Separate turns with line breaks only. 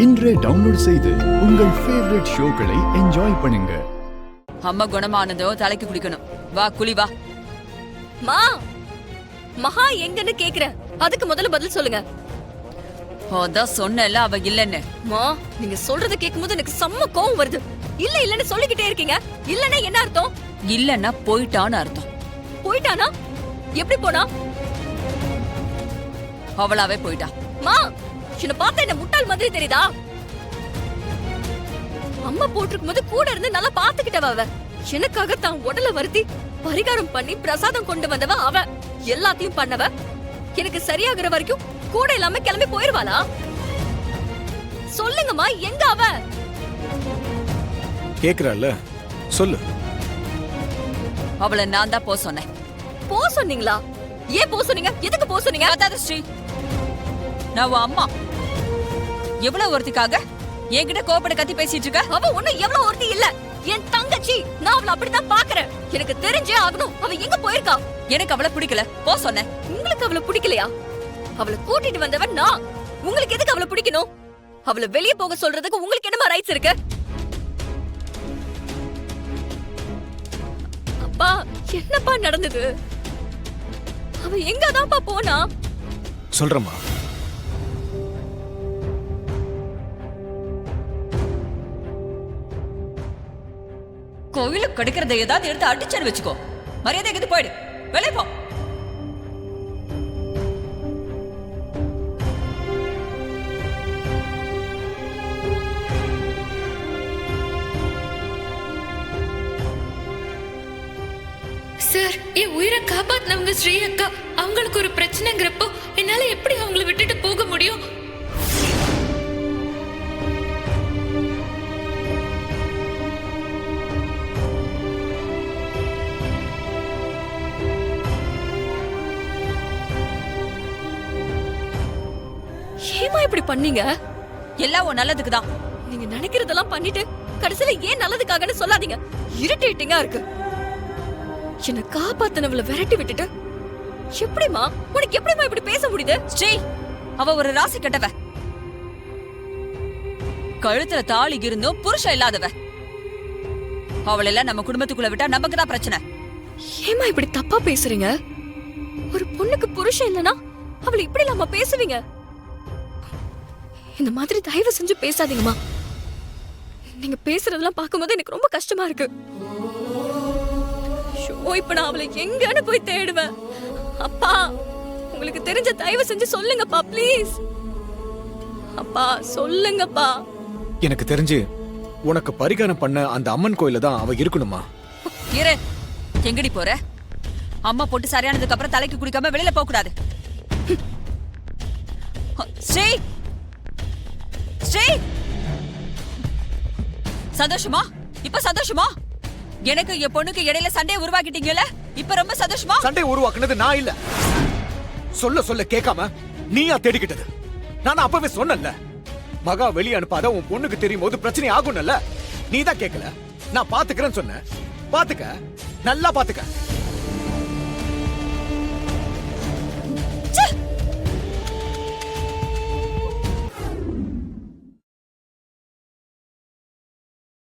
இன்றே டவுன்லோட் செய்து உங்கள் ஃபேவரட் ஷோக்களை என்ஜாய் பண்ணுங்க.
அம்மா குணமானதோ தலைக்கு குடிக்கணும். வா குளி வா.
மா மகா எங்கன்னு கேக்குறேன், அதுக்கு முதல்ல பதில் சொல்லுங்க.
அதான் சொன்னல அவ இல்லன்னு.
மா நீங்க சொல்றத கேக்கும்போது எனக்கு செம்ம கோவம் வருது. இல்ல இல்லன்னு சொல்லிக்கிட்டே இருக்கீங்க. இல்லன்னா என்ன அர்த்தம்?
இல்லன்னா போயிட்டான்னு அர்த்தம்.
போயிட்டானா? எப்படி போனா?
அவளாவே போயிட்டா.
மா என்ன பார்த்தா என்ன முட்டாள் மாதிரி தெரியுதா? அம்மா போட்டிருக்கும் போது கூட இருந்து நல்லா பாத்துக்கிட்டவ அவ. எனக்காக தான் உடல வருத்தி பரிகாரம் பண்ணி பிரசாதம் கொண்டு வந்தவ அவ. எல்லாத்தையும் பண்ணவ எனக்கு சரியாகிற வரைக்கும் கூட இல்லாம கிளம்பி போயிருவாளா? சொல்லுங்கம்மா, எங்க அவ?
கேக்குறல்ல, சொல்லு.
அவளை நான் தான் போ சொன்னேன்.
போ சொன்னீங்களா? ஏன் போ சொன்னீங்க? எதுக்கு போ சொன்னீங்க?
அதாவது ஸ்ரீ, நான் உன் அம்மா. எவ்வளவு ஒருத்திக்காக என்கிட்ட கோபப்பட கத்தி பேசிட்டு இருக்க?
அவ ஒண்ணும் எவ்வளவு ஒருத்தி இல்ல, என் தங்கச்சி. நான் அவளை அப்படித்தான் பாக்குறேன். எனக்கு தெரிஞ்சே ஆகணும் அவ எங்க போயிருக்கா.
எனக்கு அவளை பிடிக்கல, போ சொன்னேன்.
உங்களுக்கு அவளை பிடிக்கலையா? அவளை கூட்டிட்டு வந்தவன் நான். உங்களுக்கு எதுக்கு அவளை பிடிக்கணும்? அவளை வெளியே போக சொல்றதுக்கு உங்களுக்கு என்னமா ரைட்ஸ் இருக்கு? அப்பா என்னப்பா நடந்தது? அவ எங்கதான்ப்பா போனா?
சொல்றமா.
கோவிலுக்கு கிடைக்கிறத ஏதாவது எடுத்து அடிச்சேன்னு வச்சுக்கோ. மரியாதை எது போயிடு, வெளியே போ.
சார், என் உயிரை காப்பாத்தினவங்க ஸ்ரீ அக்கா. அவங்களுக்கு ஒரு பிரச்சனைங்கிறப்போ என்னால எப்படி அவங்கள விட்டுட்டு போக முடியும்?
ஏமா இப்படி பண்ணீங்க?
எல்லாம் உன் நல்லதுக்கு தான்.
நீங்க நினைக்கிறதெல்லாம் பண்ணிட்டு கடைசியில ஏன் நல்லதுக்காகன்னு சொல்லாதீங்க. இரிட்டேட்டிங்கா இருக்கு. என்ன காப்பாத்தினவள விரட்டி விட்டுட்டு எப்படிமா, உனக்கு எப்படிமா இப்படி பேச முடியுது?
ஸ்ரீ, அவ ஒரு ராசி கெட்டவ. கழுத்துல தாலி இருந்தும் புருஷன் இல்லாதவ. அவளை எல்லாம் நம்ம குடும்பத்துக்குள்ள விட்டா நமக்கு தான் பிரச்சனை.
ஏமா இப்படி தப்பா பேசுறீங்க? ஒரு பொண்ணுக்கு புருஷன் இல்லனா அவளை இப்படி இல்லாம பேசுவீங்க? இந்த மாதிரி தயவு செஞ்சு பேசாதீங்கம்மா. நீங்க பேசுறதெல்லாம் பார்க்கும்போது எனக்கு ரொம்ப கஷ்டமா இருக்கு. இப்ப நான் அவளை எங்கன்னு போய் தேடுவேன்? அப்பா, உங்களுக்கு தெரிஞ்ச தயவு செஞ்சு சொல்லுங்கப்பா, ப்ளீஸ். அப்பா சொல்லுங்கப்பா.
எனக்கு தெரிஞ்சு உனக்கு பரிகாரம் பண்ண அந்த அம்மன் கோயில தான் அவ இருக்கணுமா?
இரு, எங்கடி போற? அம்மா போட்டு சரியானதுக்கு அப்புறம் தலைக்கு குடிக்காம வெளியில போக கூடாது. ஸ்ரீ, ஸ்ரீ, சந்தோஷமா? இப்ப சந்தோஷமா? எனக்கு என் பொண்ணுக்கு இடையில சண்டையை உருவாக்கிட்டீங்கல்ல, இப்ப ரொம்ப சந்தோஷமா?
சண்டை உருவாக்குனது நான் இல்ல. சொல்ல சொல்ல கேட்காம நீயா தேடிக்கிட்டது. நான் அப்பவே சொன்னேன்ல, மகா வெளியே அனுப்பாத, உன் பொண்ணுக்கு தெரியும் போது பிரச்சனை ஆகும்ல. நீ தான் கேட்கல. நான் பாத்துக்கிறேன்னு சொன்னேன். பாத்துக்க, நல்லா பாத்துக்க.